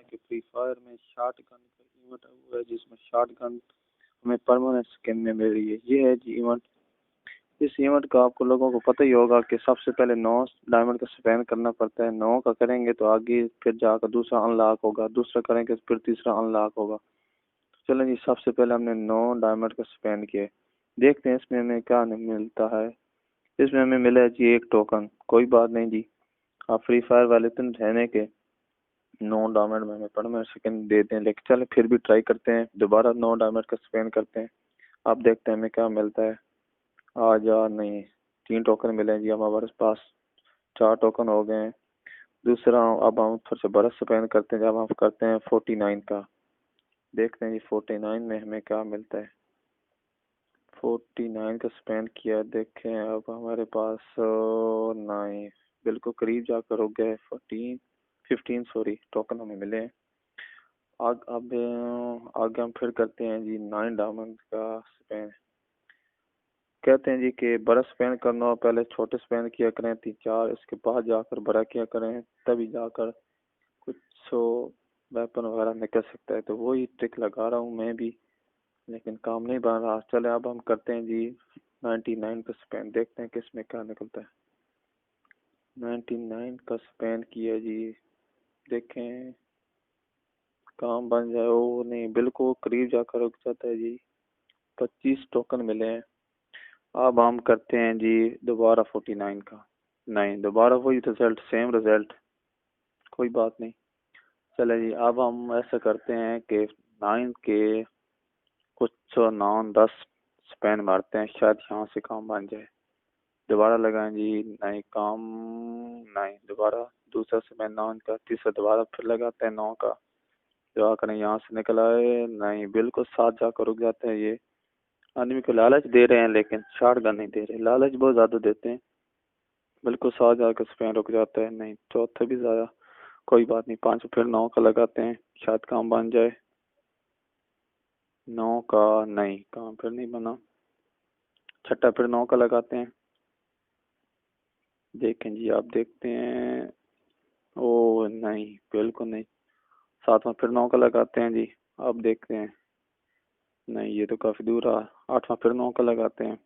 है कि free fire में शॉट गन का इवेंट हुआ है जिसमें शॉट गन हमें परमानेंट स्किन में मिल रही है। ये है जी इवेंट। इस इवेंट का आपको लोगों को पता ही होगा कि सबसे पहले 9 डायमंड का स्पेंड करना पड़ता है। 9 का करेंगे तो आगे फिर जाकर दूसरा अनलॉक होगा, दूसरा करेंगे तो फिर तीसरा अनलॉक होगा। तो चलें जी, सबसे पहले हमने 9 डायमंड का स्पेंड किए। देखते हैं इसमें हमें क्या मिलता है। इसमें हमें मिला है जी एक टोकन। कोई बात नहीं जी, आप फ्री फायर वाले तो रहने के 9 डायमंड में हमें परमानेंट स्किन देते हैं, लेकिन चले फिर भी ट्राई करते हैं, दोबारा 9 डायमंड का स्पेंड करते हैं। आप देखते हैं हमें क्या मिलता है। आ जा नहीं, 3 टोकन मिले हैं जी हमारे पास, 4 टोकन हो गए हैं। दूसरा अब हम फिर से बरस स्पेंड करते हैं, जब हम करते हैं 49 का। देखते हैं जी 49 में हमें क्या मिलता है। 49 का स्पेंड किया, देखें अब हमारे पास नहीं, बिल्कुल करीब जाकर हो गया है। 15 सॉरी टोकन हमें मिले हैं। अब आगे हम फिर करते हैं जी 9 डायमंड का स्पेंड। कहते हैं जी कि बड़ा स्पेंड करना हो, पहले छोटे स्पेंड किया करें 3-4, इसके बाद जाकर बड़ा किया करें, तभी जाकर कुछ वेपन वगैरह निकल सकता है। तो वही ट्रिक लगा रहा हूँ मैं भी, लेकिन काम नहीं बन रहा। चले अब हम करते हैं जी 99 का स्पेंड, देखते हैं किस में क्या निकलता है। 99 का स्पेंड किया जी, देखें काम बन जाए। ओ नहीं, बिल्कुल करीब जाकर रुक जाता है जी। 25 टोकन मिले हैं। अब हम करते हैं जी दोबारा 49 का। नहीं, दोबारा वही रिजल्ट, सेम रिजल्ट। कोई बात नहीं, चले जी अब हम ऐसा करते हैं कि 9 के कुछ 9-10 स्पेन मारते हैं, शायद यहाँ से काम बन जाए। दोबारा लगाएं जी, नहीं काम, नहीं दोबारा दूसरा स्पेन 9 का, तीसरा दोबारा फिर लगाते हैं 9 का। दुआ करें यहाँ से निकल आए। नहीं, बिल्कुल साथ जाकर रुक जाते हैं। ये आदमी को लालच दे रहे हैं लेकिन शॉट गन नहीं दे रहे, लालच बहुत ज्यादा देते हैं। बिल्कुल साथ जाकर स्पेन रुक जाता है। नहीं, चौथा भी जाया। कोई बात नहीं, 5 फिर 9 का लगाते हैं, शायद काम बन जाए। 9 का नहीं, काम फिर नहीं बना। छठा फिर 9 का लगाते हैं। देखें जी, आप देखते हैं। ओ नहीं, बिल्कुल नहीं। 7वां फिर 9 का लगाते हैं जी, आप देखते हैं। नहीं, ये तो काफी दूर रहा। 8वां फिर 9 का लगाते हैं।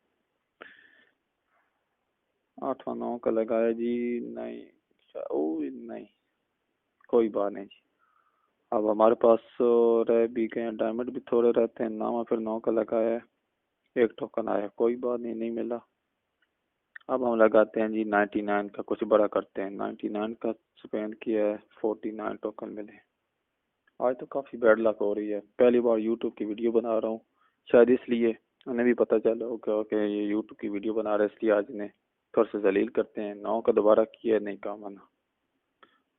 8वां 9 का लगाया जी, नहीं। ओ नहीं, कोई बात नहीं जी। अब हमारे पास रह भी गए, डायमंड भी थोड़े रहते हैं। 9वां फिर 9 का लगाया है, एक टोकन आया। कोई बात नहीं, नहीं मिला। अब हम लगाते हैं जी 99 का, कुछ बड़ा करते हैं। 99 का स्पेंड किया है, 49 टोकन मिले। आज तो काफ़ी बैड लक हो रही है। पहली बार यूट्यूब की वीडियो बना रहा हूँ, शायद इसलिए उन्हें भी पता चला होगा कि ये यूट्यूब की वीडियो बना रहे, इसलिए आज इन्हें थोड़ा सा जलील करते हैं। 9 का दोबारा किया, नहीं काम आना।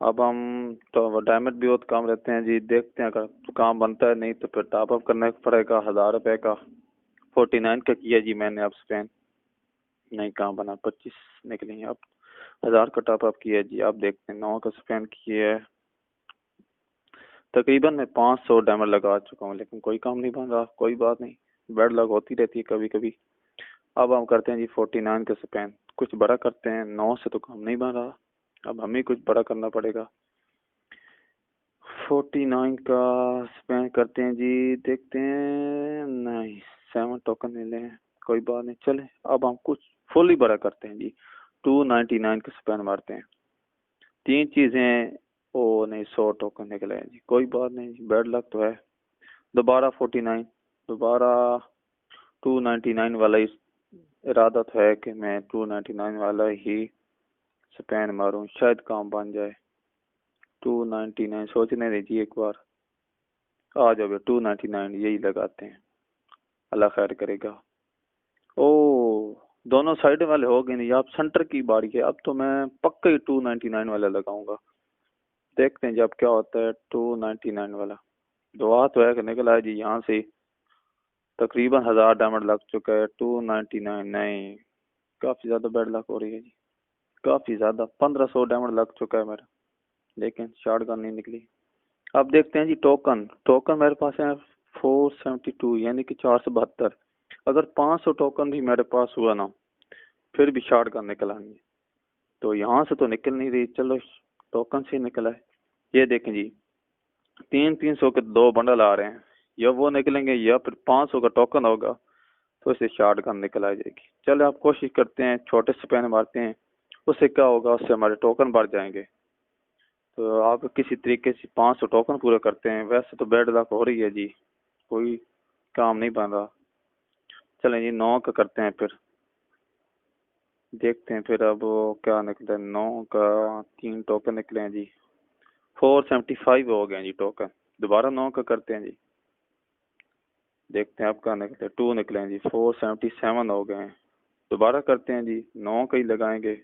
अब हम तो डायमंड भी बहुत कम रहते हैं जी, देखते हैं अगर काम बनता है, नहीं तो फिर टॉप अप करना पड़ेगा 1000 रुपये का। 49 का किया जी मैंने, अब स्पेंड नहीं काम बना। 25 निकलेंगे। अब 1000 का टॉप अप किया जी, आप देखते हैं 9 का स्पेंड किया है। तकरीबन मैं 500 डायमंड लगा चुका हूँ, लेकिन कोई काम नहीं बन रहा। कोई बात नहीं, बैड लक होती रहती है कभी कभी। अब हम करते हैं जी 49 का स्पेंड, कुछ बड़ा करते हैं। 9 से तो काम नहीं बन रहा, अब हमें कुछ बड़ा करना पड़ेगा। 49 का स्पेंड करते हैं जी, देखते हैं। नहीं, 7 टोकन मिले हैं। कोई बात नहीं, चले अब हम कुछ फुल ही बड़ा करते हैं जी। 299 का स्पेंड मारते हैं। 3 चीजें। ओ नहीं, 100 टोकन निकले हैं जी। कोई बात नहीं जी, बैड लक तो है। दोबारा 49, दोबारा 299 वाला इरादा तो है कि मैं 299 वाला ही स्पेंड मारूं, शायद काम बन जाए। 299 सोचने दीजिए एक बार। आ जाओ, 299 यही लगाते हैं, अल्लाह खैर करेगा। ओ, दोनों साइड वाले हो गए नहीं, अब सेंटर की बारी है। अब तो मैं पक्का ही 299 वाला लगाऊंगा। देखते हैं जब क्या होता है। 299 वाला दुआ तो है कि निकल आए जी यहाँ से। तकरीबन 1000 डायमंड लग चुका है। 299 नहीं, काफी ज्यादा बैड लक हो रही है जी, काफी ज्यादा। 1500 डायमंड लग चुका है मेरा, लेकिन शॉटगन नहीं निकली। अब देखते हैं जी टोकन। टोकन मेरे पास है 472, यानी कि 472। अगर 500 टोकन भी मेरे पास हुआ ना, फिर भी शॉटगन निकल आनी है। तो यहाँ से तो निकल नहीं रही, चलो टोकन से निकला है। ये देखें जी, 300 के 2 बंडल आ रहे हैं, या वो निकलेंगे या फिर 500 का टोकन होगा तो इसे शॉर्ट गन निकल आ जाएगी। चलो आप कोशिश करते हैं, छोटे स्पिन मारते हैं, उससे क्या होगा, उससे हमारे टोकन बढ़ जाएंगे। तो आप किसी तरीके से 500 टोकन पूरे करते हैं। वैसे तो बैड लक हो रही है जी, कोई काम नहीं बन रहा। चलें जी 9 का करते हैं, फिर देखते हैं फिर अब वो क्या निकले। 9 का 3 टोकन निकले हैं जी, 475 हो गए जी टोकन। दोबारा 9 का करते हैं जी, देखते हैं अब क्या निकले। 2 निकले हैं जी, 477 हो गए हैं। दोबारा करते हैं जी, 9 का ही लगाएंगे।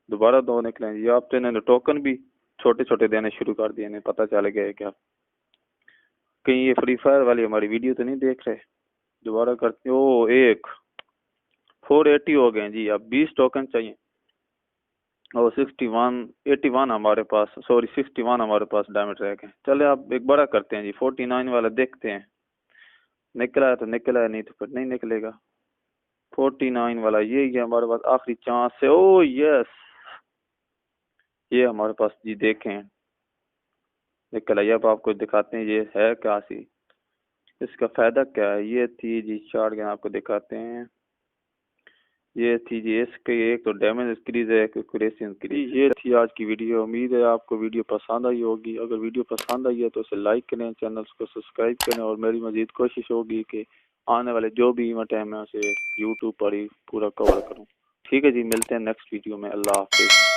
दोबारा 2 निकले हैं जी। आप तो इन्होंने टोकन भी छोटे छोटे देने शुरू कर दिए, इन्हें पता चल गया है क्या? कहीं ये फ्री फायर वाली हमारी वीडियो तो नहीं देख रहे? दोबारा करते, ओ एक 480 हो गए जी। अब 20 टोकन चाहिए और 81 हमारे पास, सॉरी 61 हमारे पास डायमंड रह गए। चले आप एक बड़ा करते हैं जी, 49 वाला देखते हैं, निकला है तो निकला है, नहीं तो फिर नहीं निकलेगा। 49 वाला ये हमारे पास आखिरी चांस है। ओ यस, ये हमारे पास जी, देखें निकला। ये अब आपको दिखाते हैं ये है क्या सी, इसका फायदा क्या है। ये थी जी शॉर्ट गन, आपको दिखाते हैं। ये थी जी इसके, एक तो डैमेज इंक्रीज है, एक एक्यूरेसी इंक्रीज। ये थी आज की वीडियो। उम्मीद है आपको वीडियो पसंद आई होगी। अगर वीडियो पसंद आई है तो इसे लाइक करें, चैनल को सब्सक्राइब करें, और मेरी मजीद कोशिश होगी कि आने वाले जो भी इवेंट है मैं उसे यूट्यूब पर ही पूरा कवर करूँ। ठीक है जी, मिलते हैं नेक्स्ट वीडियो में। अल्लाह हाफिज।